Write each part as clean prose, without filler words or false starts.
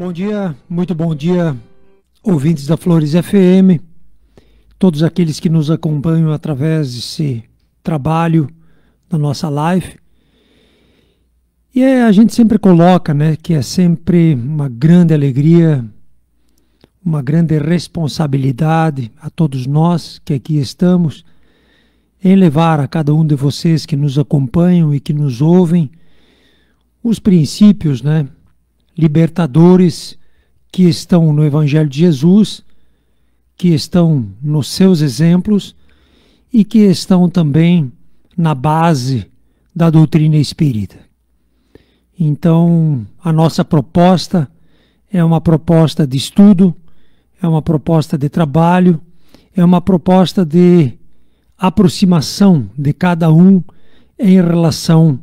Bom dia, muito bom dia, ouvintes da Flores FM, todos aqueles que nos acompanham através desse trabalho da nossa live. E a gente sempre coloca, né, que é sempre uma grande alegria, uma grande responsabilidade a todos nós que aqui estamos, em levar a cada um de vocês que nos acompanham e que nos ouvem os princípios, né, libertadores que estão no Evangelho de Jesus, que estão nos seus exemplos e que estão também na base da doutrina espírita. Então, a nossa proposta é uma proposta de estudo, é uma proposta de trabalho, é uma proposta de aproximação de cada um em relação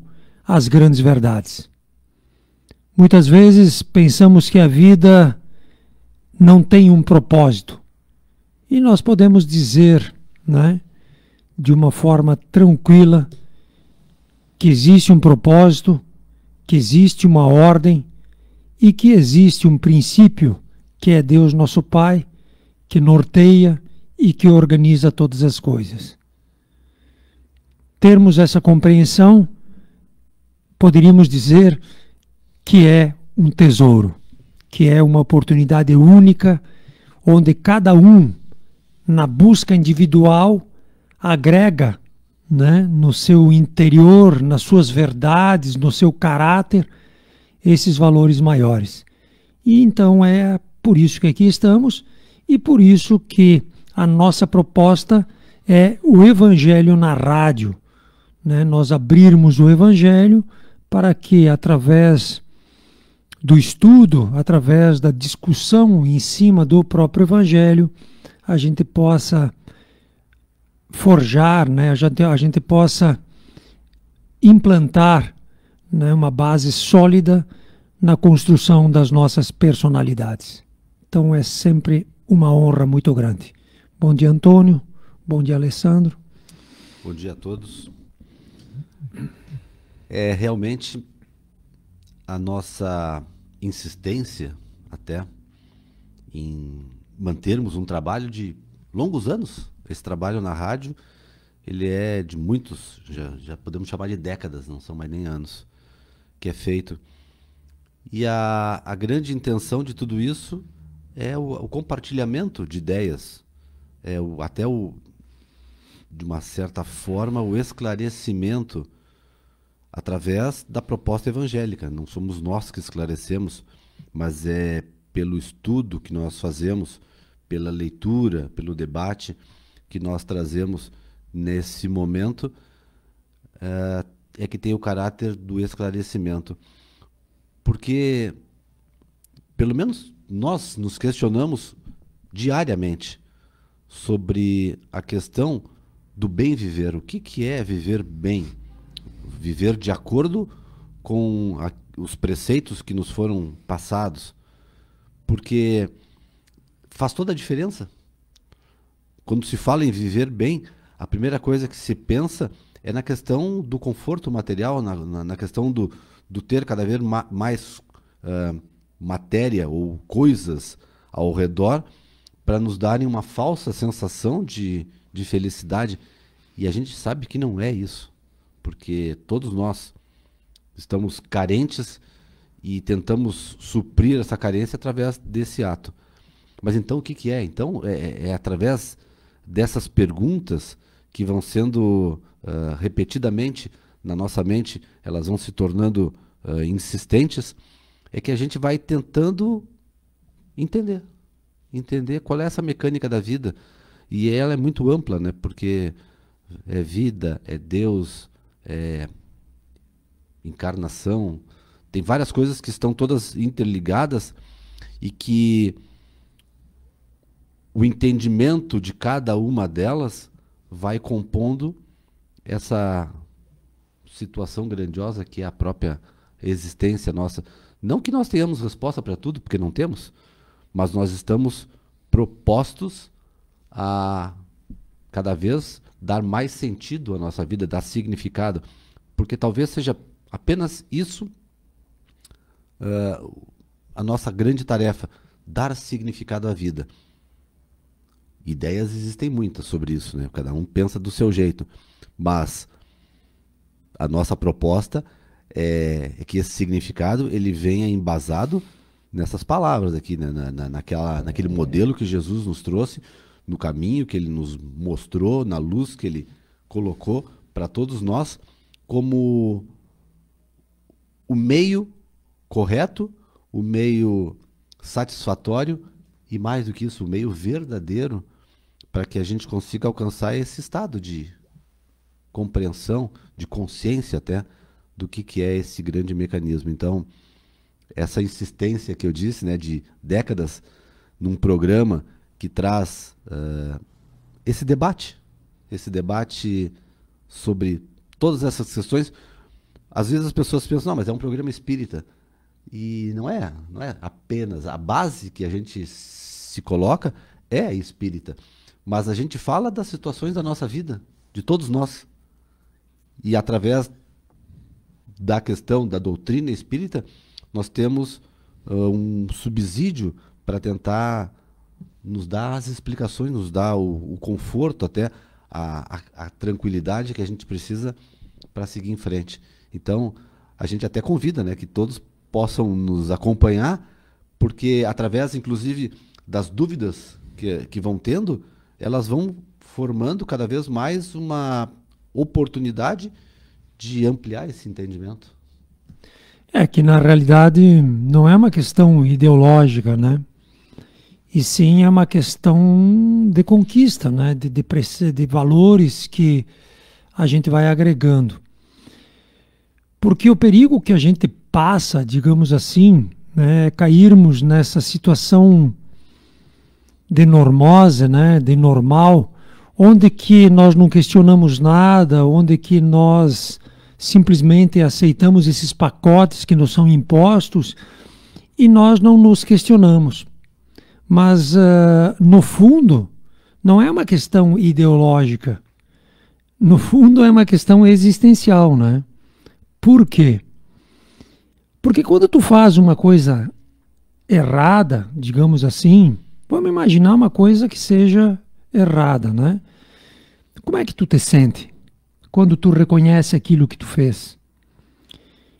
às grandes verdades. Muitas vezes pensamos que a vida não tem um propósito. E nós podemos dizer, né, de uma forma tranquila, que existe um propósito, que existe uma ordem e que existe um princípio, que é Deus nosso Pai, que norteia e que organiza todas as coisas. Termos essa compreensão, poderíamos dizer que é um tesouro, que é uma oportunidade única, onde cada um, na busca individual, agrega, né, no seu interior, nas suas verdades, no seu caráter, esses valores maiores. E então é por isso que aqui estamos e por isso que a nossa proposta é o Evangelho na rádio, né? Nós abrirmos o Evangelho para que, através do estudo, através da discussão em cima do próprio Evangelho, a gente possa forjar, né? a gente possa implantar, né, uma base sólida na construção das nossas personalidades. Então é sempre uma honra muito grande. Bom dia, Antônio. Bom dia, Alessandro. Bom dia a todos. É realmente a nossa insistência até em mantermos um trabalho de longos anos. Esse trabalho na rádio, ele é de muitos, já podemos chamar de décadas, não são mais nem anos, que é feito. E a grande intenção de tudo isso é o compartilhamento de ideias, de uma certa forma, o esclarecimento através da proposta evangélica. Não somos nós que esclarecemos, mas é pelo estudo que nós fazemos, pela leitura, pelo debate que nós trazemos nesse momento, é que tem o caráter do esclarecimento. Porque, pelo menos, nós nos questionamos diariamente sobre a questão do bem viver. O que é viver bem? Viver de acordo com os preceitos que nos foram passados, porque faz toda a diferença. Quando se fala em viver bem, a primeira coisa que se pensa é na questão do conforto material, na questão do ter cada vez mais matéria ou coisas ao redor para nos darem uma falsa sensação de felicidade. E a gente sabe que não é isso, porque todos nós estamos carentes e tentamos suprir essa carência através desse ato. Mas então o que é? Então é através dessas perguntas que vão sendo repetidamente na nossa mente, elas vão se tornando insistentes, é que a gente vai tentando entender qual é essa mecânica da vida. E ela é muito ampla, né? Porque é vida, é Deus, é encarnação, tem várias coisas que estão todas interligadas e que o entendimento de cada uma delas vai compondo essa situação grandiosa que é a própria existência nossa. Não que nós tenhamos resposta para tudo, porque não temos, mas nós estamos propostos a cada vez dar mais sentido à nossa vida, dar significado, porque talvez seja apenas isso a nossa grande tarefa, dar significado à vida. Ideias existem muitas sobre isso, né? Cada um pensa do seu jeito, mas a nossa proposta é que esse significado ele venha embasado nessas palavras aqui, né? Naquele modelo que Jesus nos trouxe, no caminho que ele nos mostrou, na luz que ele colocou para todos nós, como o meio correto, o meio satisfatório e, mais do que isso, o meio verdadeiro para que a gente consiga alcançar esse estado de compreensão, de consciência até, do que é esse grande mecanismo. Então, essa insistência que eu disse, né, de décadas num programa que traz esse debate sobre todas essas questões. Às vezes as pessoas pensam, não, mas é um programa espírita. E não é apenas. A base que a gente se coloca é espírita. Mas a gente fala das situações da nossa vida, de todos nós. E através da questão da doutrina espírita, nós temos um subsídio para tentar nos dar as explicações, nos dar o conforto, até a tranquilidade que a gente precisa para seguir em frente. Então, a gente até convida, né, que todos possam nos acompanhar, porque através, inclusive, das dúvidas que vão tendo, elas vão formando cada vez mais uma oportunidade de ampliar esse entendimento. É que, na realidade, não é uma questão ideológica, né? E sim é uma questão de conquista, né? De valores que a gente vai agregando. Porque o perigo que a gente passa, digamos assim, né, é cairmos nessa situação de normose, né, de normal, onde que nós não questionamos nada, onde que nós simplesmente aceitamos esses pacotes que nos são impostos e nós não nos questionamos. Mas, no fundo, não é uma questão ideológica. No fundo, é uma questão existencial, né? Por quê? Porque quando tu faz uma coisa errada, digamos assim, vamos imaginar uma coisa que seja errada, né? Como é que tu te sente quando tu reconhece aquilo que tu fez?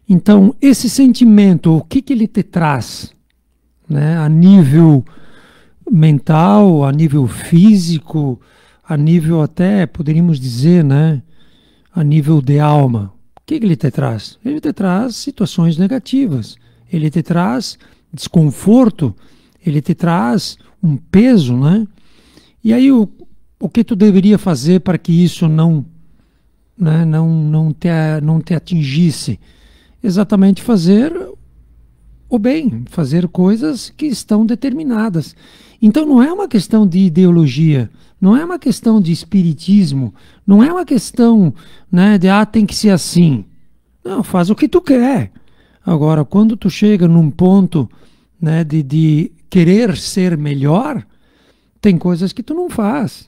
Então, esse sentimento, o que ele te traz, né? A nível mental, a nível físico, a nível até, poderíamos dizer, né? A nível de alma. O que ele te traz? Ele te traz situações negativas, ele te traz desconforto, ele te traz um peso, né? E aí o que tu deveria fazer para que isso não te atingisse? Exatamente fazer o bem, fazer coisas que estão determinadas. Então não é uma questão de ideologia, não é uma questão de espiritismo, não é uma questão, né, de tem que ser assim. Não, faz o que tu quer. Agora, quando tu chega num ponto, né, de querer ser melhor, tem coisas que tu não faz,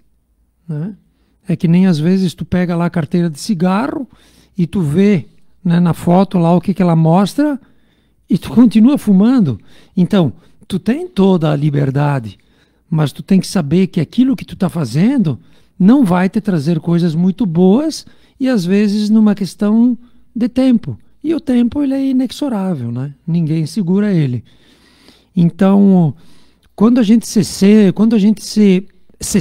né? É que nem às vezes tu pega lá a carteira de cigarro e tu vê, né, na foto lá o que ela mostra e tu continua fumando. Então, tu tem toda a liberdade, mas tu tem que saber que aquilo que tu está fazendo não vai te trazer coisas muito boas e às vezes numa questão de tempo. E o tempo ele é inexorável, né? Ninguém segura ele. Então, quando a gente se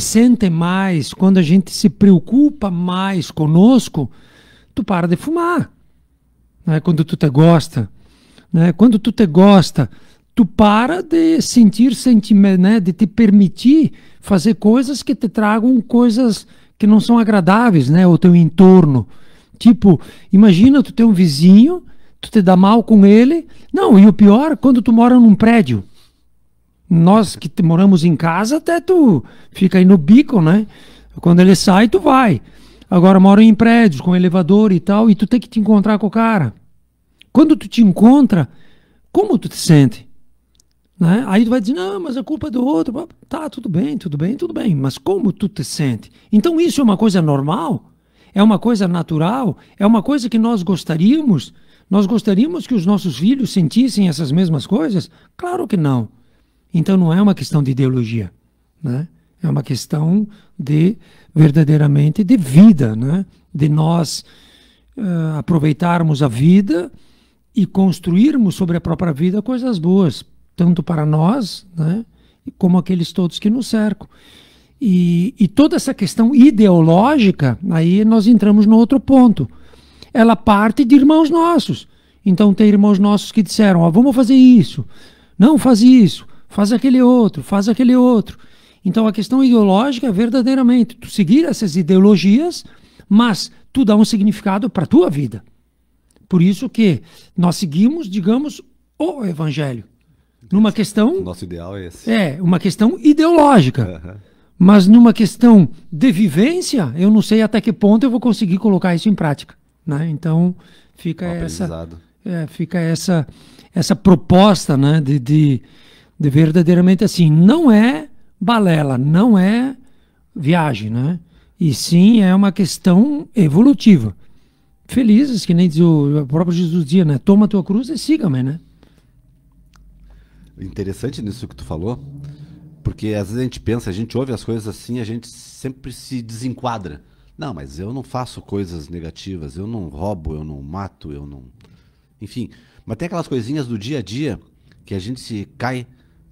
sente mais, quando a gente se preocupa mais conosco, tu para de fumar, né? Quando tu te gosta, né? Quando tu te gosta, tu para de sentir sentimento, né? De te permitir fazer coisas que te tragam coisas que não são agradáveis, né? O teu entorno. Tipo, imagina tu ter um vizinho, tu te dá mal com ele. Não, e o pior, quando tu mora num prédio. Nós que moramos em casa, até tu fica aí no bico, né? Quando ele sai, tu vai. Agora moro em prédios, com elevador e tal, e tu tem que te encontrar com o cara. Quando tu te encontra, como tu te sente? Né? Aí tu vai dizer, não, mas a culpa é do outro. Tá, tudo bem, mas como tu te sente? Então isso é uma coisa normal? É uma coisa natural? É uma coisa que nós gostaríamos? Nós gostaríamos que os nossos filhos sentissem essas mesmas coisas? Claro que não. Então não é uma questão de ideologia, né? É uma questão de, verdadeiramente, de vida, né? De nós aproveitarmos a vida e construirmos sobre a própria vida coisas boas, tanto para nós, né? Como aqueles todos que nos cercam. E toda essa questão ideológica, aí nós entramos no outro ponto. Ela parte de irmãos nossos. Então tem irmãos nossos que disseram, ó, vamos fazer isso. Não, faz isso. Faz aquele outro. Faz aquele outro. Então a questão ideológica é verdadeiramente tu seguir essas ideologias, mas tu dá um significado para a tua vida. Por isso que nós seguimos, digamos, o Evangelho. Numa questão... Nosso ideal é esse. É, uma questão ideológica. Uhum. Mas numa questão de vivência, eu não sei até que ponto eu vou conseguir colocar isso em prática, né? Então fica essa proposta, né, de verdadeiramente assim, não é balela, não é viagem, né? E sim é uma questão evolutiva. Felizes, que nem diz o próprio Jesus dizia, né? Toma a tua cruz e siga-me, né? Interessante nisso que tu falou, porque às vezes a gente pensa, a gente ouve as coisas assim, a gente sempre se desenquadra. Não, mas eu não faço coisas negativas, eu não roubo, eu não mato, eu não... Enfim, mas tem aquelas coisinhas do dia a dia que a gente se cai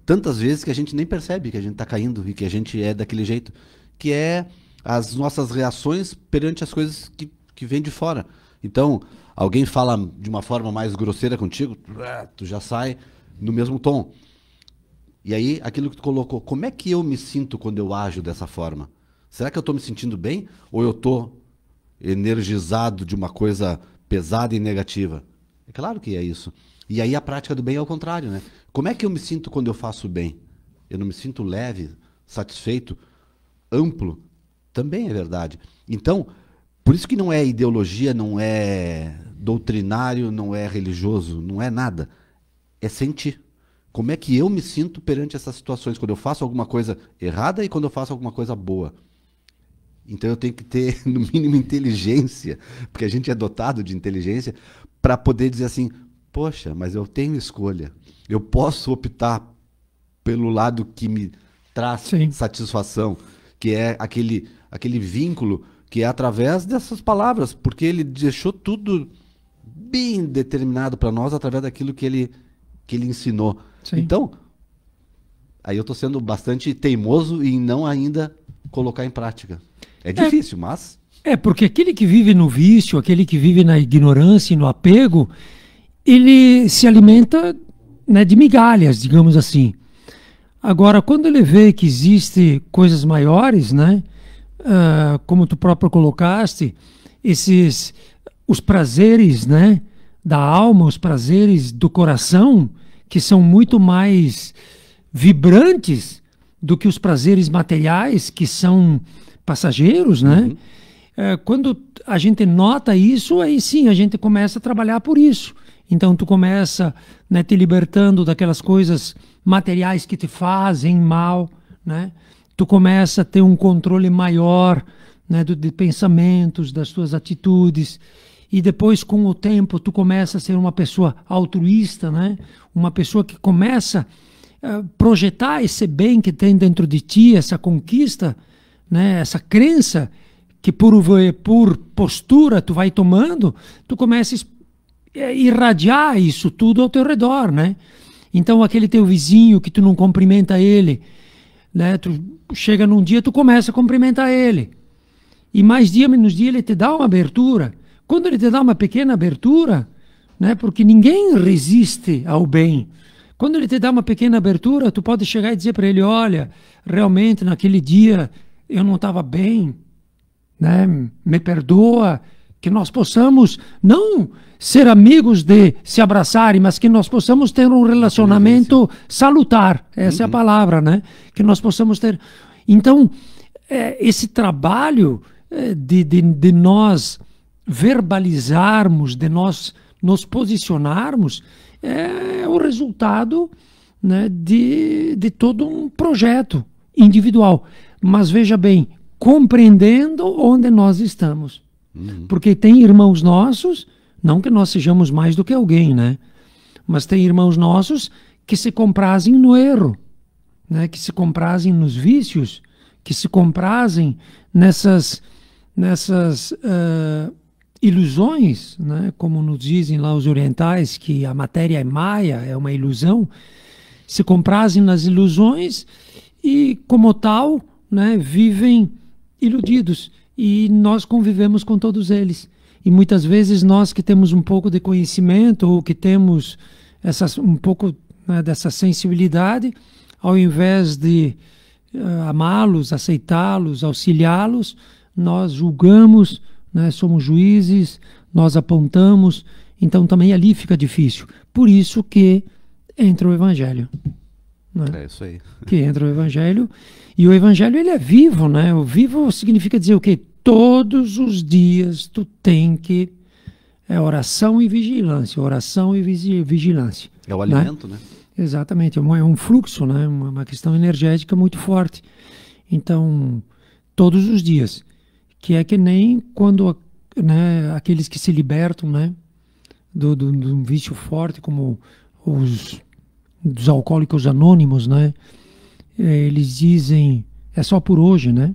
tantas vezes que a gente nem percebe que a gente está caindo e que a gente é daquele jeito, que é as nossas reações perante as coisas que vêm de fora. Então, alguém fala de uma forma mais grosseira contigo, tu já sai no mesmo tom. E aí, aquilo que tu colocou, como é que eu me sinto quando eu ajo dessa forma? Será que eu estou me sentindo bem? Ou eu estou energizado de uma coisa pesada e negativa? É claro que é isso. E aí a prática do bem é o contrário, né? Como é que eu me sinto quando eu faço bem? Eu não me sinto leve, satisfeito, amplo? Também é verdade. Então, por isso que não é ideologia, não é doutrinário, não é religioso, não é nada. É sentir. Como é que eu me sinto perante essas situações, quando eu faço alguma coisa errada e quando eu faço alguma coisa boa. Então eu tenho que ter, no mínimo, inteligência, porque a gente é dotado de inteligência, para poder dizer assim, poxa, mas eu tenho escolha. Eu posso optar pelo lado que me traz satisfação, que é aquele vínculo que é através dessas palavras, porque ele deixou tudo bem determinado para nós através daquilo que ele ensinou. Sim. Então, aí eu estou sendo bastante teimoso em não ainda colocar em prática. É difícil, mas... porque aquele que vive no vício, aquele que vive na ignorância e no apego, ele se alimenta, né, de migalhas, digamos assim. Agora, quando ele vê que existem coisas maiores, né, como tu próprio colocaste, os prazeres, né, da alma, os prazeres do coração, que são muito mais vibrantes do que os prazeres materiais, que são passageiros, né? Quando a gente nota isso, aí sim, a gente começa a trabalhar por isso. Então tu começa, né, te libertando daquelas coisas materiais que te fazem mal, né? Tu começa a ter um controle maior, né, de pensamentos, das tuas atitudes. E depois, com o tempo, tu começa a ser uma pessoa altruísta, né? Uma pessoa que começa a projetar esse bem que tem dentro de ti, essa conquista, né? Essa crença que por postura tu vai tomando, tu começa a irradiar isso tudo ao teu redor, né? Então, aquele teu vizinho que tu não cumprimenta ele, né? Tu chega num dia, tu começa a cumprimentar ele. E mais dia, menos dia, ele te dá uma abertura. Quando ele te dá uma pequena abertura, né, porque ninguém resiste ao bem. Quando ele te dá uma pequena abertura, tu pode chegar e dizer para ele, olha, realmente naquele dia eu não estava bem, né, me perdoa, que nós possamos não ser amigos de se abraçarem, mas que nós possamos ter um relacionamento salutar, essa é a palavra, né, que nós possamos ter. Então, esse trabalho de nós verbalizarmos, de nós nos posicionarmos, é o resultado, né, de todo um projeto individual. Mas veja bem, compreendendo onde nós estamos. Porque tem irmãos nossos, Não que nós sejamos mais do que alguém, né? Mas tem irmãos nossos que se comprazem no erro, né? Que se comprazem nos vícios, que se comprazem nessas ilusões, né? Como nos dizem lá os orientais, que a matéria é maia, é uma ilusão, se comprazem nas ilusões e, como tal, né, vivem iludidos. E nós convivemos com todos eles. E muitas vezes nós que temos um pouco de conhecimento ou que temos um pouco, né, dessa sensibilidade, ao invés de amá-los, aceitá-los, auxiliá-los, nós julgamos, né, somos juízes, nós apontamos, então também ali fica difícil. Por isso que entra o Evangelho. Né? É isso aí. Que entra o Evangelho, e o Evangelho ele é vivo, né? O vivo significa dizer o quê? Todos os dias tu tem que... É oração e vigilância, oração e vigilância. É o alimento, né? Exatamente, é um fluxo, né? Uma questão energética muito forte. Então, todos os dias. Que é que nem quando, né, aqueles que se libertam, né, de um vício forte, como dos alcoólicos anônimos, né? Eles dizem, é só por hoje, né?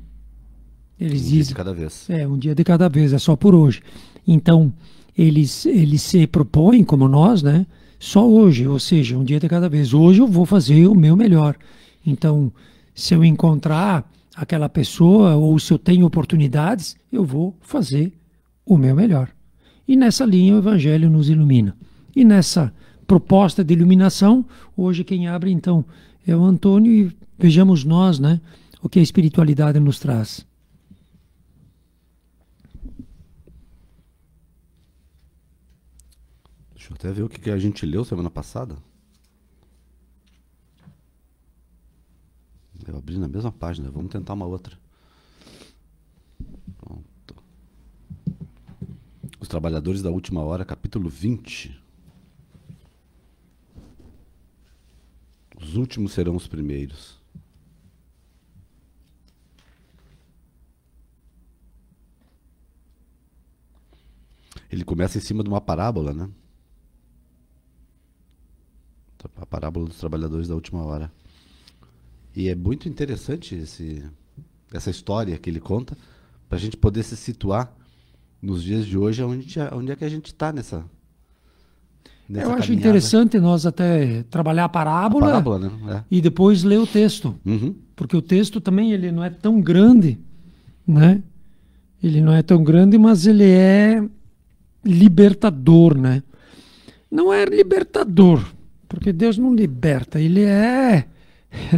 Eles dizem, dia de cada vez. Um dia de cada vez, é só por hoje. Então, eles se propõem, como nós, né? Só hoje, ou seja, um dia de cada vez. Hoje eu vou fazer o meu melhor. Então, se eu encontrar aquela pessoa, ou se eu tenho oportunidades, eu vou fazer o meu melhor. E nessa linha o Evangelho nos ilumina. E nessa proposta de iluminação, hoje quem abre então é o Antônio, e vejamos nós, né, o que a espiritualidade nos traz. Deixa eu até ver o que a gente leu semana passada. Eu abri na mesma página, vamos tentar uma outra. Pronto. Os Trabalhadores da Última Hora, capítulo 20. Os últimos serão os primeiros. Ele começa em cima de uma parábola, né? A parábola dos Trabalhadores da Última Hora. E é muito interessante essa história que ele conta, para a gente poder se situar nos dias de hoje, onde é que a gente está nessa Eu acho caminhada. Interessante nós até trabalhar a parábola, né? E depois ler o texto. Uhum. Porque o texto também ele não é tão grande, né? Ele não é tão grande, mas ele é libertador, né? Não é libertador, porque Deus não liberta, ele é...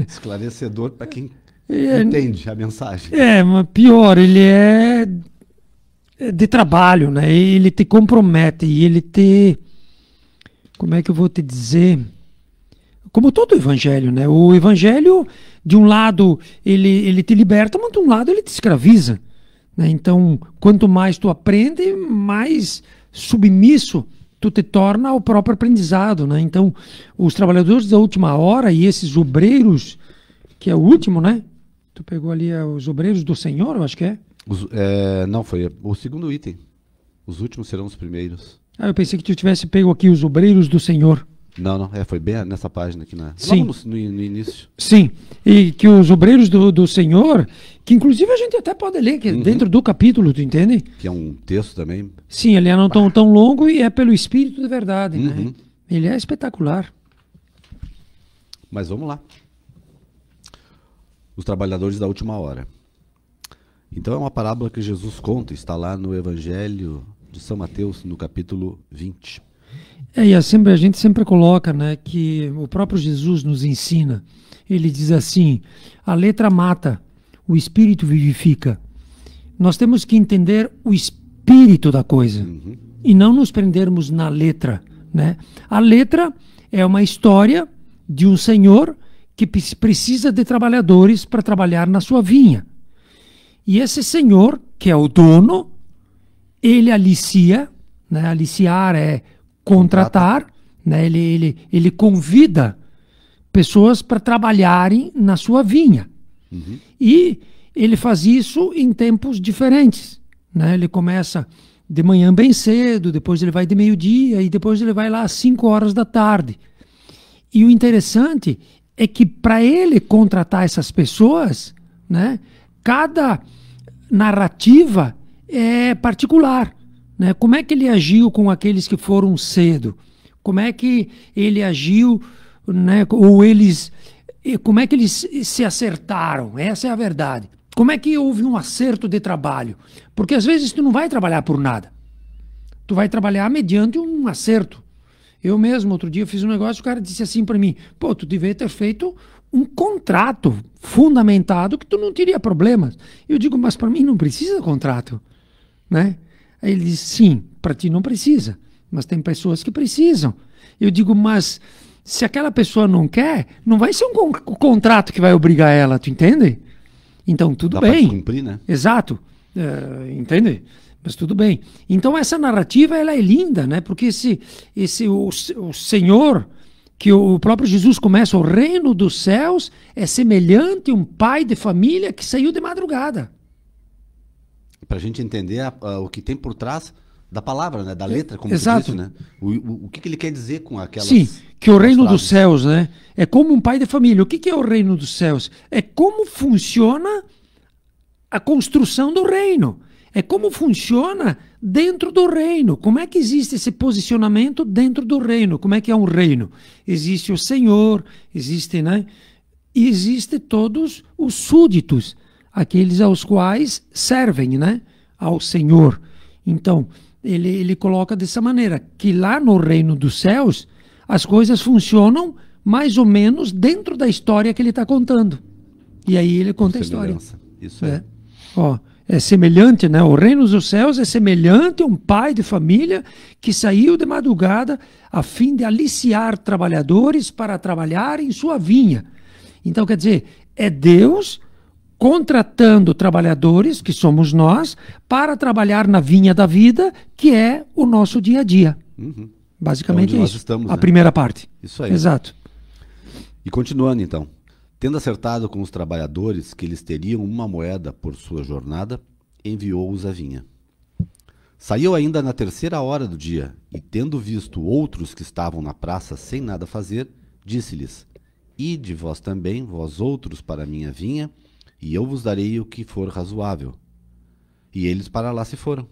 Esclarecedor para quem entende a mensagem. Mas pior, ele é de trabalho, né? Ele te compromete e ele te... Como é que eu vou te dizer? Como todo evangelho, né? O evangelho, de um lado, ele te liberta, mas de um lado ele te escraviza. Né? Então, quanto mais tu aprende, mais submisso tu te torna ao próprio aprendizado, né? Então, os trabalhadores da última hora e esses obreiros, que é o último, né? Tu pegou ali os obreiros do Senhor, eu acho que é? Não, foi o segundo item. Os últimos serão os primeiros. Eu pensei que tu tivesse pego aqui os obreiros do Senhor. Não, foi bem nessa página aqui, Sim. Logo no início. Sim, e que os obreiros do Senhor, que inclusive a gente até pode ler, que é dentro do capítulo, tu entende? Que é um texto também. Sim, ele é não tão longo e é pelo Espírito de verdade, né? Ele é espetacular. Mas vamos lá. Os Trabalhadores da Última Hora. Então é uma parábola que Jesus conta, está lá no Evangelho de São Mateus, no capítulo 20. E a gente sempre coloca, né, que o próprio Jesus nos ensina. Ele diz assim, a letra mata, o espírito vivifica. Nós temos que entender o espírito da coisa e não nos prendermos na letra, né? A letra é uma história de um senhor que precisa de trabalhadores para trabalhar na sua vinha. E esse senhor, que é o dono, ele alicia, né? Aliciar é contratar, né? Ele convida pessoas para trabalharem na sua vinha. E ele faz isso em tempos diferentes, né? Ele começa de manhã bem cedo, depois ele vai de meio-dia e depois ele vai lá às 5 horas da tarde. E o interessante é que para ele contratar essas pessoas, né, cada narrativa é particular, né? Como é que ele agiu com aqueles que foram cedo? Como é que ele agiu, né, como é que eles se acertaram? Essa é a verdade. Como é que houve um acerto de trabalho? Porque às vezes tu não vai trabalhar por nada. Tu vai trabalhar mediante um acerto. Eu mesmo, outro dia, fiz um negócio, o cara disse assim para mim, pô, tu devia ter feito um contrato fundamentado que tu não teria problemas. Eu digo, mas para mim não precisa contrato, né? Aí ele disse, sim, para ti não precisa, mas tem pessoas que precisam. Eu digo, mas se aquela pessoa não quer, não vai ser um contrato que vai obrigar ela, tu entende? Então, tudo Dá bem. Pra cumprir, né? Exato. Entende? Mas tudo bem. Então, essa narrativa ela é linda, né? Porque o Senhor, que o próprio Jesus começa, o reino dos céus é semelhante a um pai de família que saiu de madrugada. Para a gente entender o que tem por trás da palavra, né? Da letra, como Exato. tu disse, né? O que ele quer dizer com aquelas... Sim, que o reino frases. dos céus, né, é como um pai de família. O que é o reino dos céus? É como funciona a construção do reino. É como funciona dentro do reino. Como é que existe esse posicionamento dentro do reino? Como é que é um reino? Existe o Senhor, existe, né? E existe todos os súditos, aqueles aos quais servem, né, ao Senhor. Então, ele coloca dessa maneira, que lá no reino dos céus, as coisas funcionam mais ou menos dentro da história que ele está contando. E aí ele conta a história. Isso é. Ó, é semelhante, né? O reino dos céus é semelhante a um pai de família que saiu de madrugada a fim de aliciar trabalhadores para trabalhar em sua vinha. Então, quer dizer, é Deus contratando trabalhadores, que somos nós, para trabalhar na vinha da vida, que é o nosso dia a dia. Uhum. Basicamente Onde é nós isso. estamos, a né? primeira parte. Isso aí. Exato. E continuando, então. Tendo acertado com os trabalhadores que eles teriam uma moeda por sua jornada, enviou-os à vinha. Saiu ainda na 3ª hora do dia, e tendo visto outros que estavam na praça sem nada fazer, disse-lhes, ide vós também, vós outros, para a minha vinha, e eu vos darei o que for razoável. E eles para lá se foram.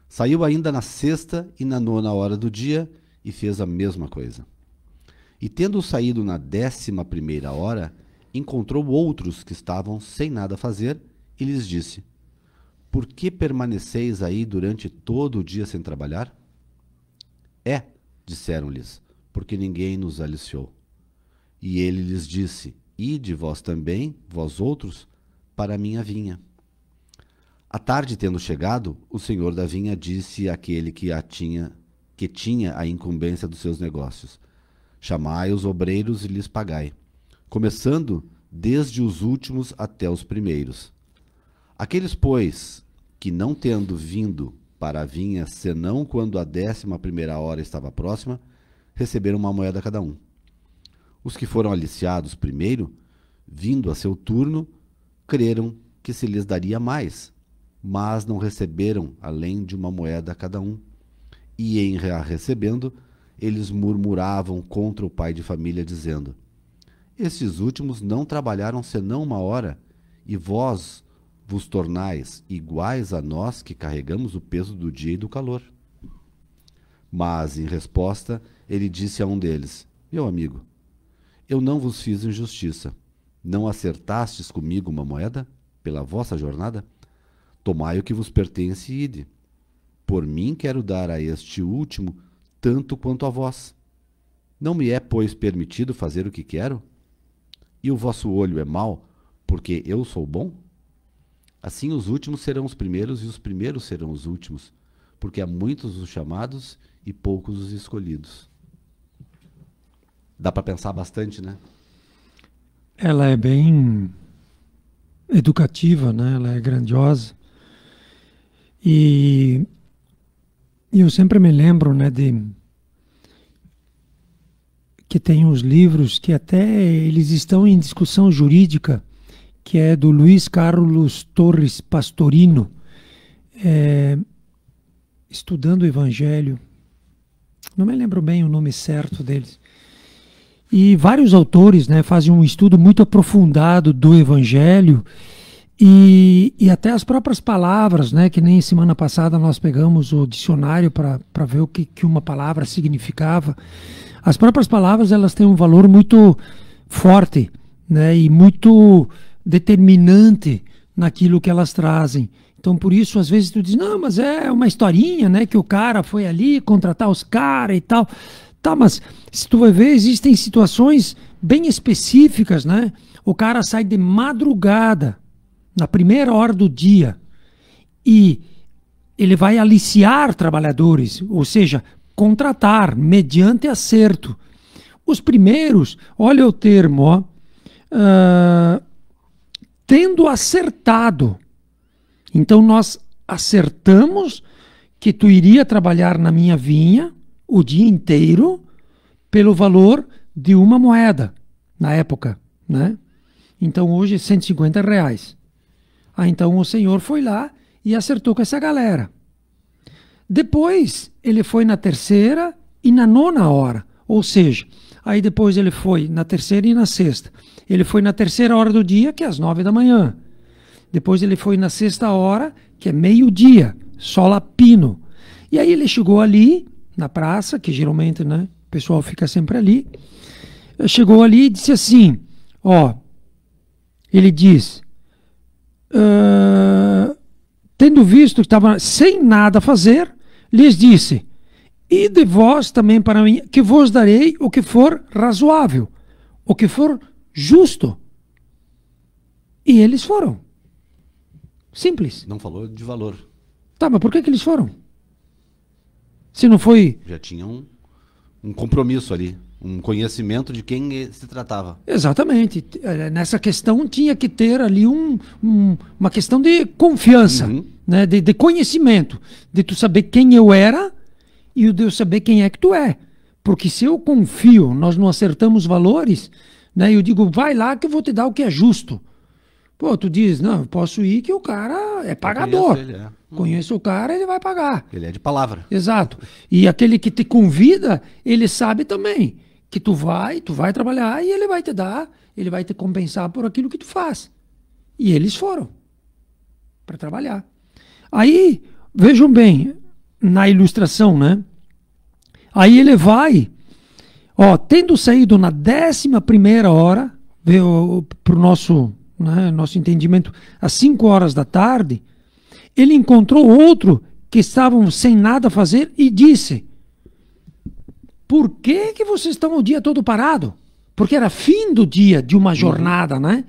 Saiu ainda na 6ª e na 9ª hora do dia, e fez a mesma coisa. E tendo saído na 11ª hora, encontrou outros que estavam sem nada a fazer, e lhes disse, por que permaneceis aí durante todo o dia sem trabalhar? É, disseram-lhes, porque ninguém nos aliciou. E ele lhes disse, ide vós também, vós outros, para a minha vinha. À tarde, tendo chegado, o senhor da vinha disse àquele que tinha a incumbência dos seus negócios, chamai os obreiros e lhes pagai, começando desde os últimos até os primeiros. Aqueles, pois, que não tendo vindo para a vinha, senão quando a 11ª hora estava próxima, receberam uma moeda cada um. Os que foram aliciados primeiro, vindo a seu turno, creram que se lhes daria mais, mas não receberam além de uma moeda cada um. E em a recebendo, eles murmuravam contra o pai de família, dizendo, estes últimos não trabalharam senão 1 hora, e vós vos tornais iguais a nós que carregamos o peso do dia e do calor. Mas, em resposta, ele disse a um deles, meu amigo, eu não vos fiz injustiça. Não acertastes comigo uma moeda pela vossa jornada? Tomai o que vos pertence e ide. Por mim quero dar a este último tanto quanto a vós. Não me é, pois, permitido fazer o que quero? E o vosso olho é mau, porque eu sou bom? Assim os últimos serão os primeiros, e os primeiros serão os últimos, porque há muitos os chamados e poucos os escolhidos. Dá para pensar bastante, né? Ela é bem educativa, né? Ela é grandiosa. E eu sempre me lembro, né, que tem uns livros que até eles estão em discussão jurídica, que é do Luiz Carlos Torres Pastorino. estudando o Evangelho, não me lembro bem o nome certo deles, e vários autores, né, fazem um estudo muito aprofundado do Evangelho, e até as próprias palavras, né, que nem semana passada nós pegamos o dicionário para ver o que uma palavra significava. As próprias palavras, elas têm um valor muito forte, né, e muito determinante naquilo que elas trazem. Então, por isso, às vezes tu diz, não, mas é uma historinha, né, que o cara foi ali contratar os caras e tal. Tá, mas se tu vai ver, existem situações bem específicas, né? O cara sai de madrugada, na primeira hora do dia, e ele vai aliciar trabalhadores, ou seja, contratar mediante acerto. Os primeiros, olha o termo, ó, tendo acertado. Então nós acertamos que tu iria trabalhar na minha vinha o dia inteiro pelo valor de uma moeda na época, né? Então hoje é R$ 150. Então o senhor foi lá e acertou com essa galera. Depois ele foi na terceira e na nona hora, ou seja, aí depois ele foi na terceira e na sexta. Ele foi na terceira hora do dia, que é às 9 da manhã. Depois ele foi na sexta hora, que é meio-dia, sol a pino. E aí ele chegou ali, na praça, que geralmente, né, o pessoal fica sempre ali. Chegou ali e disse assim, ó, ele diz, tendo visto que estava sem nada a fazer, lhes disse, e de vós também para mim, que vos darei o que for razoável, o que for justo. E eles foram. Simples. Não falou de valor. Tá, mas por que eles foram? Se não foi... Já tinha um compromisso ali, um conhecimento de quem se tratava. Exatamente. Nessa questão tinha que ter ali uma questão de confiança, né? De conhecimento, de tu saber quem eu era e de eu saber quem é que tu é. Porque se eu confio, nós não acertamos valores, né? Eu digo, vai lá que eu vou te dar o que é justo. Pô, tu diz, não, eu posso ir que o cara é pagador. Conheço o cara, ele vai pagar. Ele é de palavra. Exato. E aquele que te convida, ele sabe também que tu vai trabalhar e ele vai te dar, ele vai te compensar por aquilo que tu faz. E eles foram para trabalhar. Aí, vejam bem, na ilustração, né? Aí ele vai, ó, tendo saído na 11ª hora, para o nosso entendimento, às 5 horas da tarde, ele encontrou outro que estavam sem nada a fazer e disse, por que vocês estão o dia todo parado? Porque era fim do dia de uma jornada, né?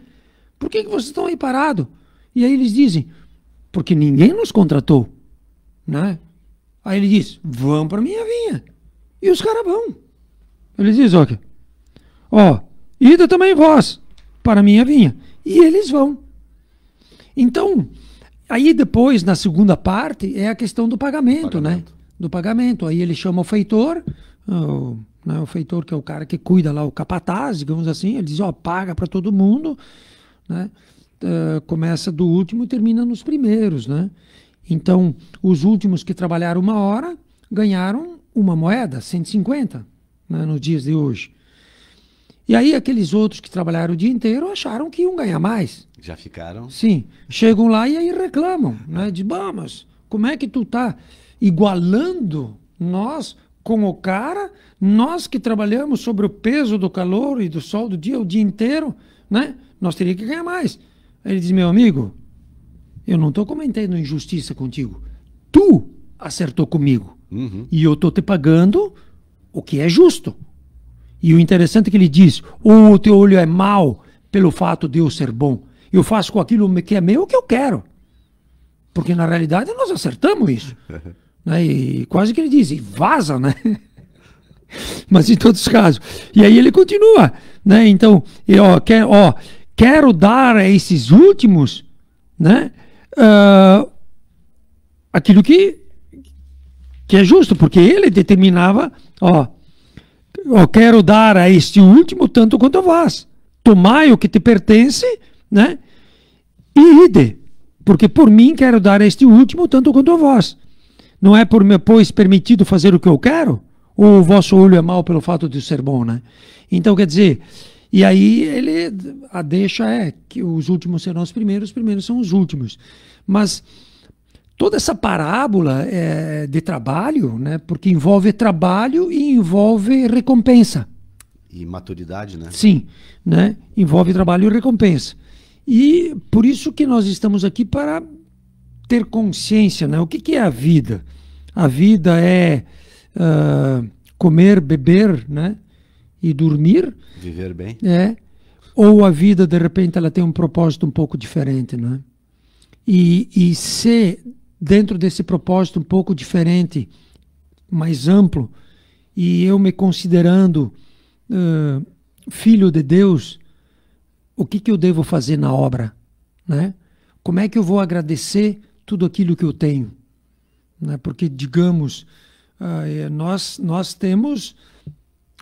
Por que vocês estão aí parados? E aí eles dizem, porque ninguém nos contratou, né? Aí ele diz, vão para minha vinha. E os caras vão. Ele diz, ó, ida também vós para minha vinha. E eles vão. Então, aí depois, na segunda parte, é a questão do pagamento, né? Do pagamento. Aí ele chama o feitor, o feitor que é o cara que cuida lá, o capataz, digamos assim, ele diz, ó, paga para todo mundo, né? Começa do último e termina nos primeiros, né? Então, os últimos que trabalharam 1 hora ganharam uma moeda, 150, né, nos dias de hoje. E aí aqueles outros que trabalharam o dia inteiro acharam que iam ganhar mais. Já ficaram? Sim. Chegam lá e aí reclamam, né? Diz, mas como é que tu tá igualando nós com o cara, nós que trabalhamos sobre o peso do calor e do sol do dia o dia inteiro, né? Nós teríamos que ganhar mais. Aí ele diz, meu amigo, eu não estou cometendo injustiça contigo. Tu acertou comigo. E eu estou te pagando o que é justo. E o interessante é que ele diz, o teu olho é mau pelo fato de eu ser bom. Eu faço com aquilo que é meu o que eu quero. Porque na realidade nós acertamos isso. Né? E quase que ele diz, e vaza, né? Mas em todos os casos. E aí ele continua, né? Então, quero dar a esses últimos, né? Aquilo que é justo, porque ele determinava, quero dar a este último tanto quanto a vós. Tomai o que te pertence, né? E ide, porque por mim quero dar a este último tanto quanto a vós. Não é por me pois permitido fazer o que eu quero? Ou o vosso olho é mau pelo fato de ser bom, né? Então, quer dizer, e aí a deixa é que os últimos serão os primeiros são os últimos. Mas toda essa parábola de trabalho, né? Porque envolve trabalho e envolve recompensa. E maturidade, né? Sim, né? Envolve trabalho e recompensa. E por isso que nós estamos aqui para ter consciência, né? O que é a vida? A vida é comer, beber, né? E dormir. Viver bem. Ou a vida, de repente, ela tem um propósito um pouco diferente, né? E ser dentro desse propósito um pouco diferente, mais amplo, e eu me considerando filho de Deus, o que eu devo fazer na obra, né? Como é que eu vou agradecer tudo aquilo que eu tenho, né? Porque, digamos, nós temos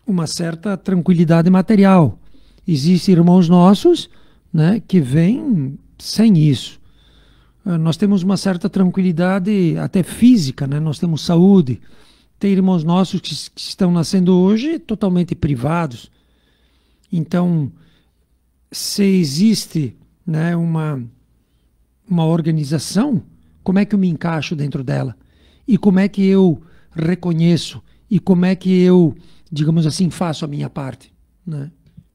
uma certa tranquilidade material. Existem irmãos nossos, né, que vêm sem isso. Nós temos uma certa tranquilidade até física, né? Nós temos saúde. Tem irmãos nossos que estão nascendo hoje totalmente privados. Então, se existe, né, uma organização, como é que eu me encaixo dentro dela? E como é que eu reconheço? E como é que eu, digamos assim, faço a minha parte, né?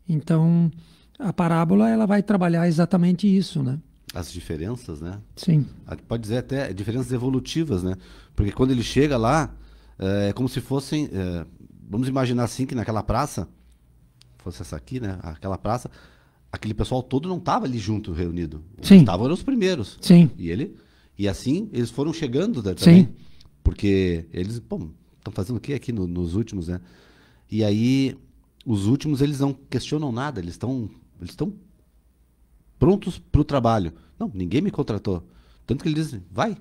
Então, a parábola ela vai trabalhar exatamente isso, né? As diferenças, né? Sim. Pode dizer até diferenças evolutivas, né? Porque quando ele chega lá, é como se fossem, vamos imaginar assim, que naquela praça, fosse essa aqui, né? Aquela praça, aquele pessoal todo não estava ali junto, reunido. Sim. Estavam os primeiros. Sim. E assim, eles foram chegando também. Sim. Porque eles, estão fazendo o quê aqui nos últimos, né? E aí, os últimos, eles não questionam nada, eles estão prontos para o trabalho. Não, ninguém me contratou. Tanto que ele diz, vai.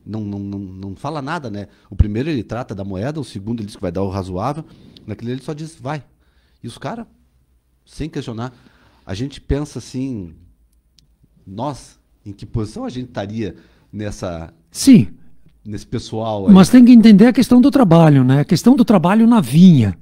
Não fala nada, né? O primeiro ele trata da moeda, o segundo ele diz que vai dar o razoável. Naquele ele só diz, vai. E os caras, sem questionar, a gente pensa assim, nós, em que posição a gente estaria Sim. Nesse pessoal aí? Mas tem que entender a questão do trabalho, né? A questão do trabalho na vinha.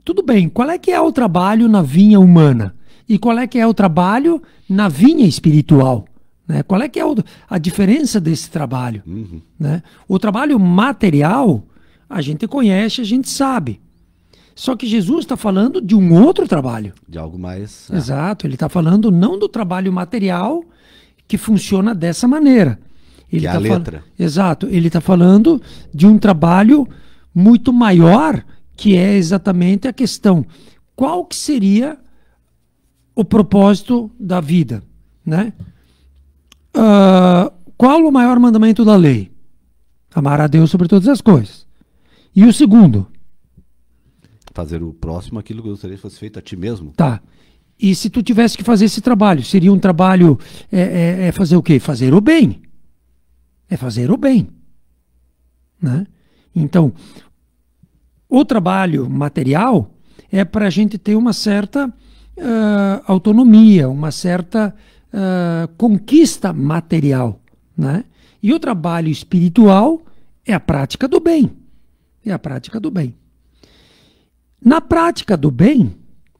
Tudo bem, qual é que é o trabalho na vinha humana? E qual é que é o trabalho na vinha espiritual? Né? Qual é que é a diferença desse trabalho? Uhum. Né? O trabalho material, a gente conhece, a gente sabe. Só que Jesus está falando de um outro trabalho. De algo mais... Exato, ele está falando não do trabalho material que funciona dessa maneira. Ele que é a letra. Exato, ele está falando de um trabalho muito maior, que é exatamente a questão. Qual que seria o propósito da vida? Né? Qual o maior mandamento da lei? Amar a Deus sobre todas as coisas. E o segundo? Fazer o próximo aquilo que eu gostaria que fosse feito a ti mesmo. Tá. E se tu tivesse que fazer esse trabalho, seria um trabalho, fazer o quê? Fazer o bem. É fazer o bem. Né? Então, o trabalho material é para a gente ter uma certa autonomia, uma certa conquista material. Né? E o trabalho espiritual é a prática do bem. É a prática do bem. Na prática do bem,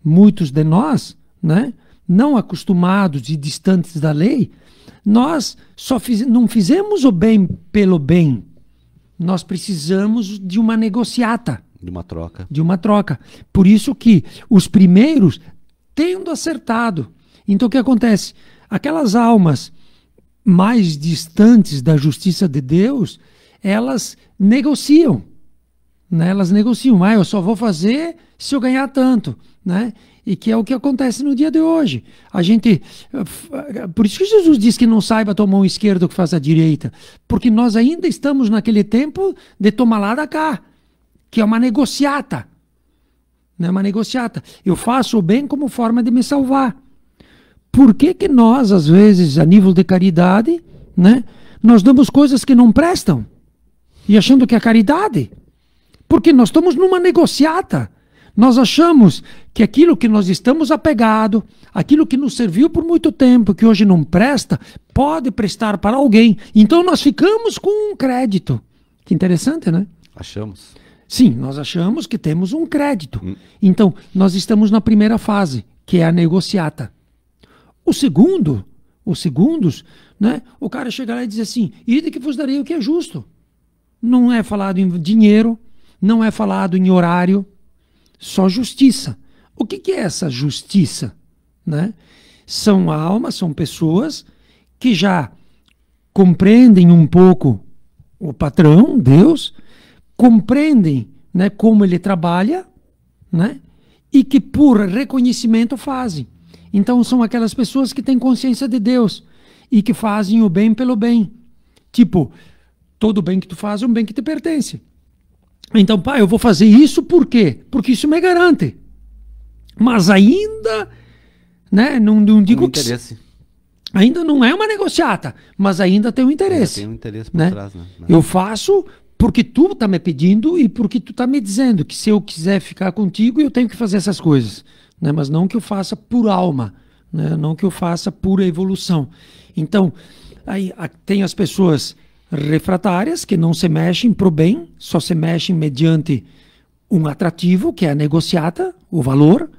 muitos de nós, né, não acostumados e distantes da lei, nós não fizemos o bem pelo bem. Nós precisamos de uma negociata. De uma troca. De uma troca. Por isso que os primeiros tendo acertado. Então o que acontece? Aquelas almas mais distantes da justiça de Deus, elas negociam. Né? Elas negociam. Eu só vou fazer se eu ganhar tanto. Né? E que é o que acontece no dia de hoje. Por isso que Jesus diz que não saiba a tua mão esquerda o que faz a direita. Porque nós ainda estamos naquele tempo de tomar lá da cá. Que é uma negociata. Né? Uma negociata. Eu faço o bem como forma de me salvar. Por que nós, às vezes, a nível de caridade, né, nós damos coisas que não prestam? E achando que é caridade? Porque nós estamos numa negociata. Nós achamos que aquilo que nós estamos apegados, aquilo que nos serviu por muito tempo, que hoje não presta, pode prestar para alguém. Então nós ficamos com um crédito. Que interessante, né? Achamos. Sim, nós achamos que temos um crédito. Então, nós estamos na primeira fase, que é a negociata. Os segundos, né? O cara chega lá e diz assim, ide que vos darei o que é justo. Não é falado em dinheiro, não é falado em horário, só justiça. O que é essa justiça? Né? São almas, são pessoas que já compreendem um pouco o patrão, Deus, compreendem, né, como ele trabalha, né, e que por reconhecimento fazem. Então são aquelas pessoas que têm consciência de Deus e que fazem o bem pelo bem. Tipo, todo bem que tu faz é um bem que te pertence. Então, pai, eu vou fazer isso por quê? Porque isso me garante. Mas ainda, né, não digo que... Ainda não é uma negociata, mas ainda tem um interesse. Tem um interesse por né? trás, né? Eu faço porque tu está me pedindo e porque tu está me dizendo que se eu quiser ficar contigo, eu tenho que fazer essas coisas. Né? Mas não que eu faça por alma, né? Não que eu faça por evolução. Então, aí tem as pessoas refratárias que não se mexem para o bem, só se mexem mediante um atrativo, que é a negociata, o valor.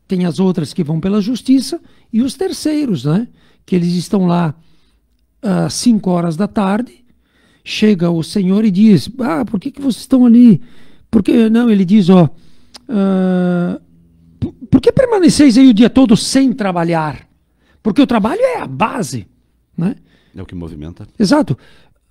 Tem as outras que vão pela justiça e os terceiros, né? Que eles estão lá às 5 horas da tarde, chega o Senhor e diz, por que vocês estão ali? Porque não, ele diz, por que permaneceis aí o dia todo sem trabalhar? Porque o trabalho é a base, né? É o que movimenta. Exato.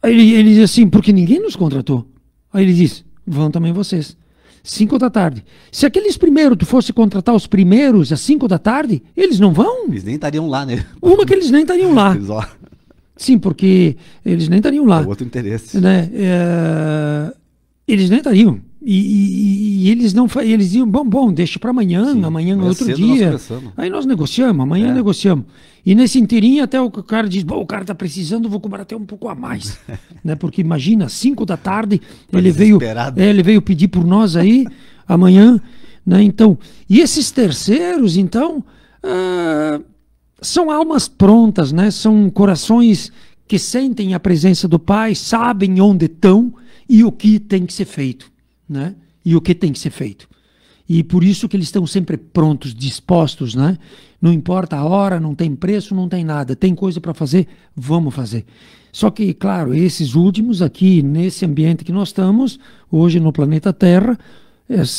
Aí ele diz assim, porque ninguém nos contratou. Aí ele diz, vão também vocês. 5 da tarde. Se aqueles primeiros, tu fosse contratar os primeiros às 5 da tarde, eles não vão. Eles nem estariam lá, né? Uma que eles nem estariam lá. Sim, porque eles nem estariam lá. É outro interesse. Né? Eles nem estariam. E eles não eles diziam, bom, deixa para amanhã, Sim, amanhã é outro dia. Aí nós negociamos, amanhã negociamos. E nesse inteirinho até o cara diz, o cara está precisando, vou cobrar até um pouco a mais. Né? Porque imagina, 5 da tarde, ele veio pedir por nós aí, amanhã. Né? Então, e esses terceiros, então, são almas prontas, né? São corações que sentem a presença do Pai, sabem onde estão e o que tem que ser feito. Né? E o que tem que ser feito. E por isso que eles estão sempre prontos, dispostos, né? Não importa a hora, não tem preço, não tem nada. Tem coisa para fazer, vamos fazer. Só que, claro, esses últimos aqui, nesse ambiente que nós estamos, hoje no planeta Terra,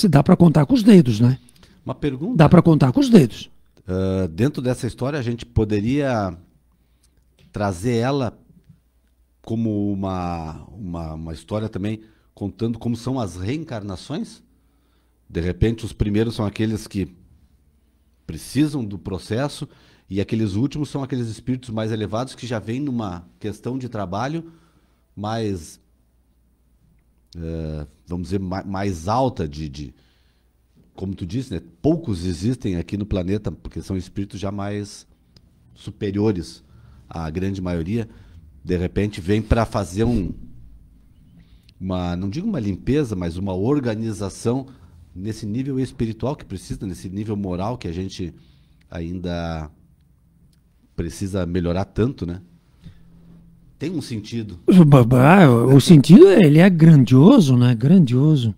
dá para contar com os dedos, né? Uma pergunta. Dá para contar com os dedos. Dentro dessa história, a gente poderia trazer ela como uma história também, contando como são as reencarnações? De repente, os primeiros são aqueles que precisam do processo e aqueles últimos são aqueles espíritos mais elevados que já vêm numa questão de trabalho mais, vamos dizer, mais alta como tu disse, né? Poucos existem aqui no planeta porque são espíritos já mais superiores à grande maioria. De repente, vem para fazer não digo uma limpeza, mas uma organização nesse nível espiritual que precisa, nesse nível moral que a gente ainda precisa melhorar tanto, né? Tem um sentido. O sentido, ele é grandioso, né? Grandioso.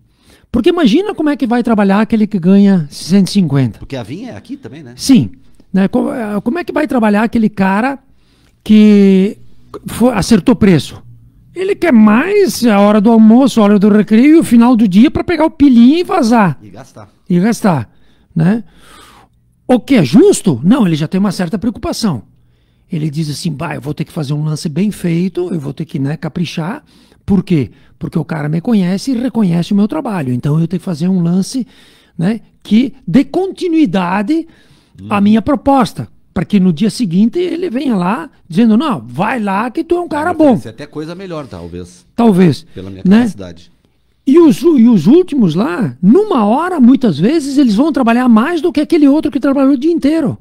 Porque imagina como é que vai trabalhar aquele que ganha 150. Porque a vinha é aqui também, né? Sim. Né? Como é que vai trabalhar aquele cara que acertou preço? Ele quer mais a hora do almoço, a hora do recreio e o final do dia para pegar o pilinho e vazar. E gastar. Né? O que é justo? Não, ele já tem uma certa preocupação. Ele diz assim, eu vou ter que fazer um lance bem feito, eu vou ter que, né, caprichar. Por quê? Porque o cara me conhece e reconhece o meu trabalho. Então eu tenho que fazer um lance, né, que dê continuidade à minha proposta. Para que no dia seguinte ele venha lá dizendo, não, vai lá que tu é um cara bom. Isso é até coisa melhor, talvez. Talvez. Pela minha capacidade. E os últimos lá, numa hora, muitas vezes, eles vão trabalhar mais do que aquele outro que trabalhou o dia inteiro.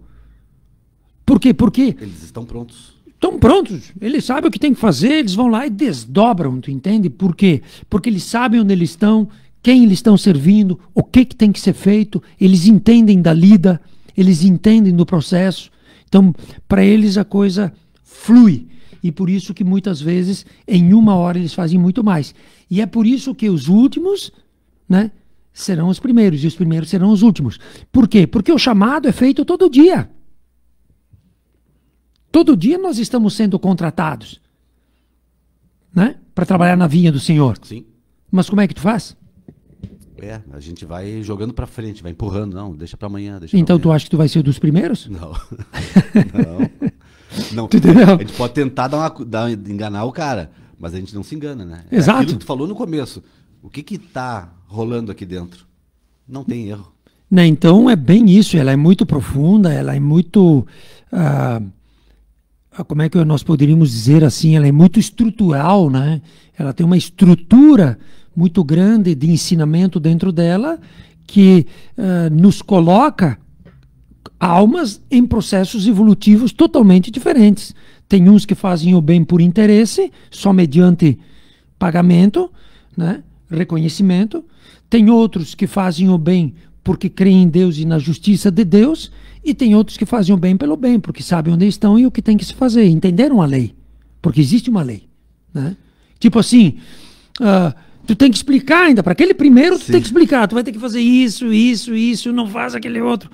Por quê? Porque eles estão prontos. Estão prontos. Eles sabem o que tem que fazer, eles vão lá e desdobram, tu entende? Por quê? Porque eles sabem onde eles estão, quem eles estão servindo, o que tem que ser feito, eles entendem da lida, eles entendem do processo. Então, para eles a coisa flui. E por isso que muitas vezes, em 1 hora, eles fazem muito mais. E é por isso que os últimos, né, serão os primeiros, e os primeiros serão os últimos. Por quê? Porque o chamado é feito todo dia. Todo dia nós estamos sendo contratados, né, para trabalhar na vinha do Senhor. Sim. Mas como é que tu faz? A gente vai jogando pra frente, vai empurrando. Não, deixa pra amanhã, Então tu acha que tu vai ser dos primeiros? Não. Não. Tu entendeu? A gente pode tentar enganar o cara, mas a gente não se engana, né? Exato. É aquilo que tu falou no começo. O que tá rolando aqui dentro? Não tem erro. Né, então é bem isso, ela é muito profunda, ela é muito... como é que nós poderíamos dizer assim? Ela é muito estrutural, né? Ela tem uma estrutura muito grande de ensinamento dentro dela que nos coloca almas em processos evolutivos totalmente diferentes. Tem uns que fazem o bem por interesse, só mediante pagamento, né? Reconhecimento. Tem outros que fazem o bem porque creem em Deus e na justiça de Deus. E tem outros que fazem o bem pelo bem, porque sabem onde estão e o que tem que se fazer. Entenderam a lei? Porque existe uma lei, né? Tipo assim... tu tem que explicar ainda. Para aquele primeiro, tu tem que explicar. Tu vai ter que fazer isso, não faz aquele outro.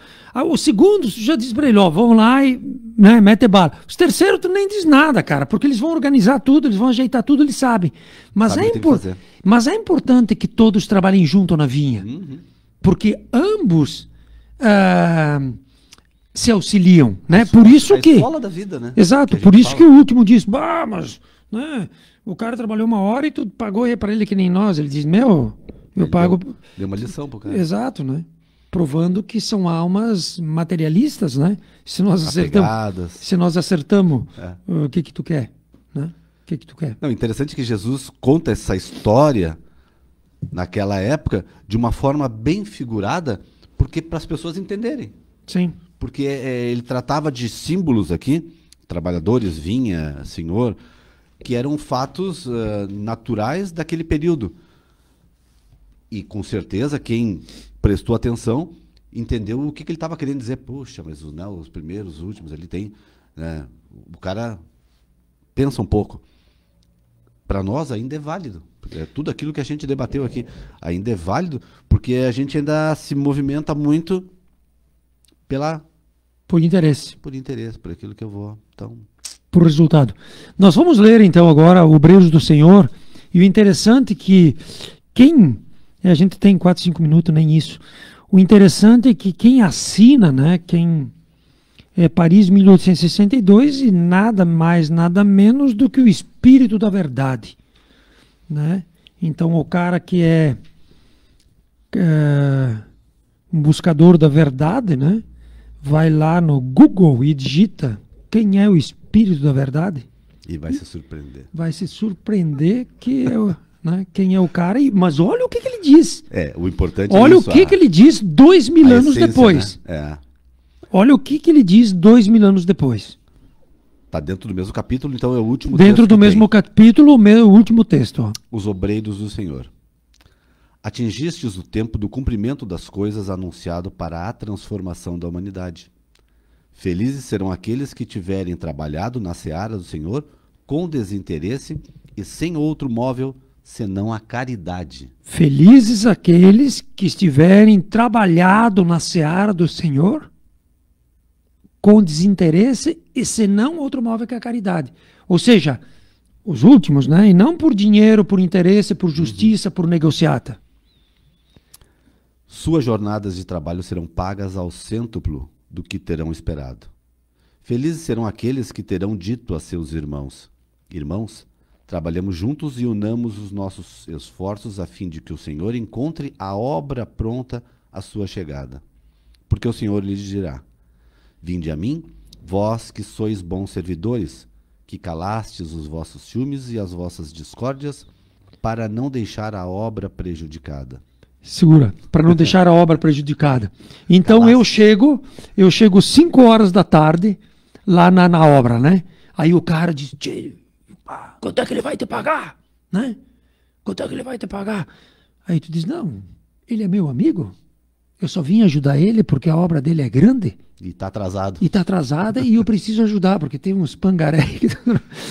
O segundo, tu já diz para ele, vamos lá e, né, mete bala. Os terceiros, tu nem diz nada, cara, porque eles vão organizar tudo, eles vão ajeitar tudo, eles sabem. Mas, mas é importante que todos trabalhem junto na vinha. Uhum. Porque ambos se auxiliam, né? Por isso que... A escola da vida, né? Exato, por isso que o último diz, mas... né? O cara trabalhou 1 hora e tu pagou para ele que nem nós. Ele diz, eu pago... Deu uma lição pro cara. Exato, né? Provando que são almas materialistas, né? Se nós acertamos, o que tu quer, né? O que tu quer? Não, interessante que Jesus conta essa história naquela época de uma forma bem figurada, porque para as pessoas entenderem. Sim. Porque ele tratava de símbolos aqui, trabalhadores, vinha, senhor... que eram fatos naturais daquele período. E com certeza quem prestou atenção entendeu o que ele estava querendo dizer. Puxa, mas os primeiros, os últimos, ali tem... Né, o cara pensa um pouco. Para nós ainda é válido. Tudo aquilo que a gente debateu aqui ainda é válido, porque a gente ainda se movimenta muito por interesse. Por interesse, por aquilo que eu vou... Então... por resultado. Nós vamos ler então agora Obreiros do Senhor, e o interessante é que a gente tem 4, 5 minutos, nem isso. O interessante é que quem assina, né, quem é Paris 1862, e nada mais, nada menos do que o Espírito da Verdade, né? Então o cara que é um buscador da verdade, né, vai lá no Google e digita quem é o Espírito da Verdade. E vai se surpreender. Vai se surpreender né, quem é o cara. Mas olha o que ele diz. O importante olha é isso. Olha o que ele diz 2000 anos essência, depois. Né? Olha o que ele diz 2000 anos depois. Está dentro do mesmo capítulo, então é o último texto. Dentro do mesmo capítulo, o último texto. Ó. Os obreiros do Senhor. Atingistes o tempo do cumprimento das coisas anunciado para a transformação da humanidade. Felizes serão aqueles que tiverem trabalhado na seara do Senhor com desinteresse e sem outro móvel senão a caridade. Felizes aqueles que estiverem trabalhado na seara do Senhor com desinteresse e senão outro móvel que a caridade. Ou seja, os últimos, né? E não por dinheiro, por interesse, por justiça, por negociata. Suas jornadas de trabalho serão pagas ao cêntuplo do que terão esperado. Felizes serão aqueles que terão dito a seus irmãos: irmãos, trabalhemos juntos e unamos os nossos esforços a fim de que o Senhor encontre a obra pronta à sua chegada. Porque o Senhor lhes dirá: vinde a mim, vós que sois bons servidores, que calastes os vossos ciúmes e as vossas discórdias, para não deixar a obra prejudicada. Segura, para não deixar a obra prejudicada. Então eu chego 5 horas da tarde lá na obra, né? Aí o cara diz: quanto é que ele vai te pagar? Né? Quanto é que ele vai te pagar? Aí tu diz, não, ele é meu amigo, eu só vim ajudar ele porque a obra dele é grande. E está atrasado. E está atrasada e eu preciso ajudar, porque tem uns pangaré que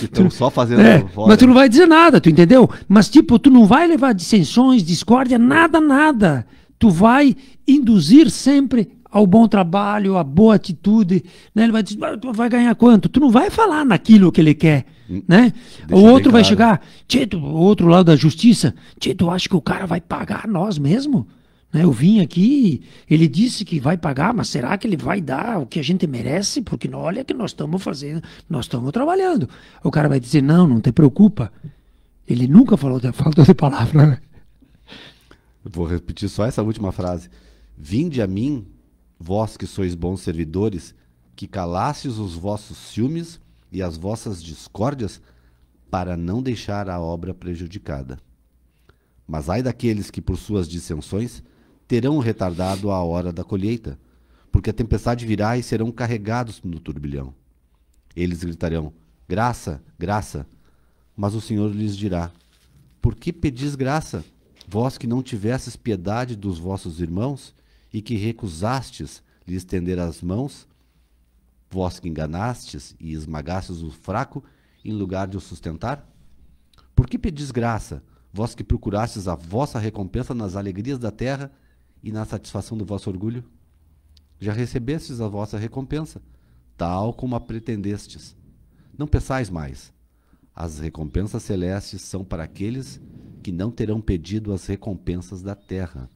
estão só fazendo fora. Mas tu não vai dizer nada, tu entendeu? Mas tipo, tu não vai levar dissensões, discórdia, nada, nada. Tu vai induzir sempre ao bom trabalho, à boa atitude, né? Ele vai dizer, tu vai ganhar quanto? Tu não vai falar naquilo que ele quer, né? O outro vai chegar, o outro lado da justiça, tu acha que o cara vai pagar nós mesmo? Eu vim aqui, ele disse que vai pagar, mas será que ele vai dar o que a gente merece? Porque olha que nós estamos fazendo, nós estamos trabalhando. O cara vai dizer, não te preocupa. Ele nunca faltou de palavra. Né? Vou repetir só essa última frase. Vinde a mim, vós que sois bons servidores, que calastes os vossos ciúmes e as vossas discórdias, para não deixar a obra prejudicada. Mas ai daqueles que por suas dissensões terão retardado a hora da colheita, porque a tempestade virá e serão carregados no turbilhão. Eles gritarão, graça, graça, mas o Senhor lhes dirá, por que pedis graça, vós que não tivestes piedade dos vossos irmãos e que recusastes lhe estender as mãos, vós que enganastes e esmagastes o fraco em lugar de o sustentar? Por que pedis graça, vós que procurastes a vossa recompensa nas alegrias da terra e na satisfação do vosso orgulho? Já recebestes a vossa recompensa, tal como a pretendestes. Não peçais mais. As recompensas celestes são para aqueles que não terão pedido as recompensas da terra.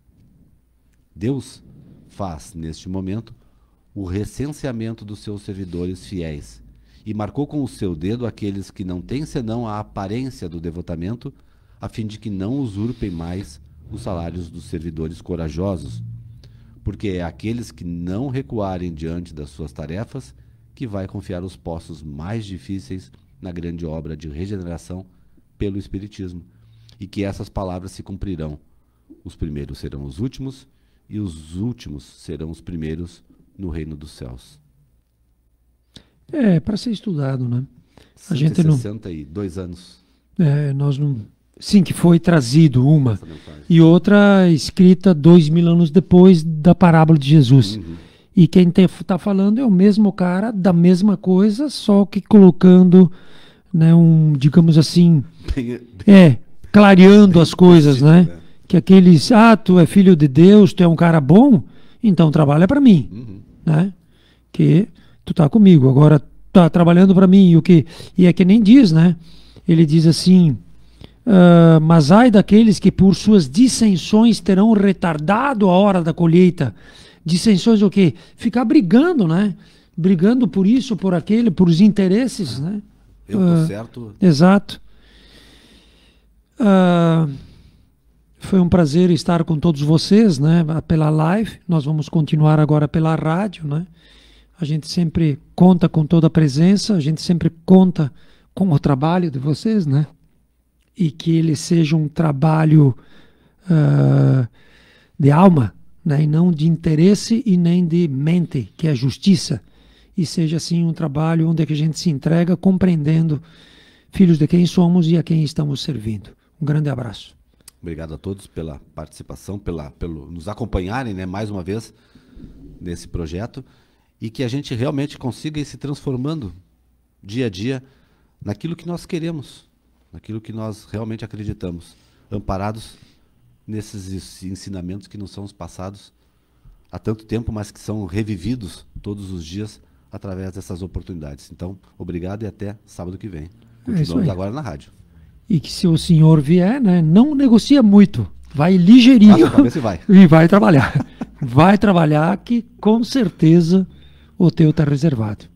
Deus faz, neste momento, o recenseamento dos seus servidores fiéis e marcou com o seu dedo aqueles que não têm senão a aparência do devotamento, a fim de que não usurpem mais os salários dos servidores corajosos, porque é aqueles que não recuarem diante das suas tarefas que vai confiar os postos mais difíceis na grande obra de regeneração pelo Espiritismo, e que essas palavras se cumprirão. Os primeiros serão os últimos, e os últimos serão os primeiros no reino dos céus. É, para ser estudado, né? A gente não... 162 anos. Nós não... Sim, que foi trazido uma, e outra escrita 2000 anos depois da parábola de Jesus. Uhum. E quem está falando é o mesmo cara, da mesma coisa, só que colocando, né, digamos assim, clareando as coisas, né? Que aqueles, tu é filho de Deus, tu é um cara bom, então trabalha para mim, né? Que tu tá comigo, agora tá trabalhando para mim, e é que nem diz, né? Ele diz assim, mas ai daqueles que por suas dissensões terão retardado a hora da colheita. Dissensões o quê? Ficar brigando, né? Brigando por isso, por aquele, por os interesses, né? Eu tô certo. Exato. Foi um prazer estar com todos vocês, né? Pela live. Nós vamos continuar agora pela rádio, né? A gente sempre conta com toda a presença, a gente sempre conta com o trabalho de vocês, né? E que ele seja um trabalho de alma, né? E não de interesse e nem de mente, que é a justiça. E seja assim um trabalho onde a gente se entrega compreendendo filhos de quem somos e a quem estamos servindo. Um grande abraço. Obrigado a todos pela participação, pelo nos acompanharem, né, mais uma vez nesse projeto, e que a gente realmente consiga ir se transformando dia a dia naquilo que nós queremos, naquilo que nós realmente acreditamos, amparados nesses ensinamentos que nos são passados há tanto tempo, mas que são revividos todos os dias através dessas oportunidades. Então, obrigado e até sábado que vem. Continuamos agora na rádio. E que se o senhor vier, né, não negocia muito, vai ligeirinho e vai trabalhar. Vai trabalhar que com certeza o teu está reservado.